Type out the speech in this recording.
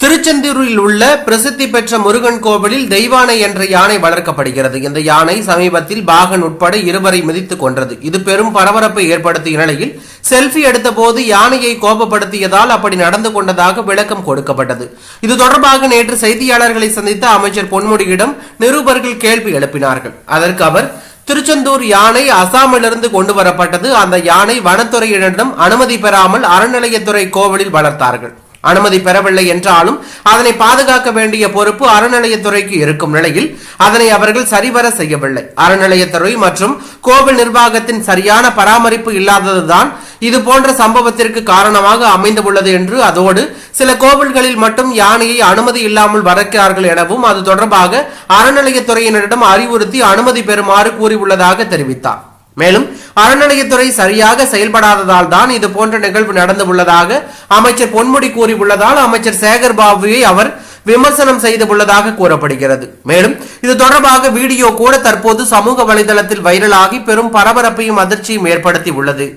திருச்செந்தூரில் உள்ள பிரசித்தி பெற்ற முருகன் கோவிலில் தெய்வானை என்ற யானை வளர்க்கப்படுகிறது. இந்த யானை சமீபத்தில் பாகன் உட்பட 2 மிதித்துக் கொன்றது. இது பெரும் பரபரப்பை ஏற்படுத்திய நிலையில் செல்ஃபி எடுத்த போது யானையை கோபப்படுத்தியதால் அப்படி நடந்து கொண்டதாக விளக்கம் கொடுக்கப்பட்டது. இது தொடர்பாக நேற்று செய்தியாளர்களை சந்தித்த அமைச்சர் பொன்முடியிடம் நிருபர்கள் கேள்வி எழுப்பினார்கள். அதற்கு அவர், திருச்செந்தூர் யானை அசாமிலிருந்து கொண்டு வரப்பட்டது. அந்த யானை வனத்துறையினரிடம் அனுமதி பெறாமல் அறநிலையத்துறை கோவிலில் வளர்த்தார்கள். அனுமதி பெறவில்லை என்றாலும் அதனை பாதுகாக்க வேண்டிய பொறுப்பு அறநிலையத்துறைக்கு இருக்கும் நிலையில் அதனை அவர்கள் சரிவர செய்யவில்லை. அறநிலையத்துறை மற்றும் கோவில் நிர்வாகத்தின் சரியான பராமரிப்பு இல்லாததுதான் இது போன்ற சம்பவத்திற்கு காரணமாக அமைந்துள்ளது என்று, அதோடு சில கோவில்களில் மட்டும் யானையை அனுமதி இல்லாமல் வளர்க்கிறார்கள் எனவும் அது தொடர்பாக அறநிலையத்துறையினரிடம் அறிவுறுத்தி அனுமதி பெறுமாறு கூறியுள்ளதாக தெரிவித்தார். மேலும் அறநிலையத்துறை சரியாக செயல்படாததால் தான் இது போன்ற நிகழ்வு நடந்து உள்ளதாக அமைச்சர் பொன்முடி கூறியுள்ளதால் அமைச்சர் சேகர் பாபுவை அவர் விமர்சனம் செய்துள்ளதாக கூறப்படுகிறது. மேலும் இது தொடர்பாக வீடியோ கூட தற்போது சமூக வலைதளத்தில் வைரலாகி பெரும் பரபரப்பையும் அதிர்ச்சியும் ஏற்படுத்தி உள்ளது.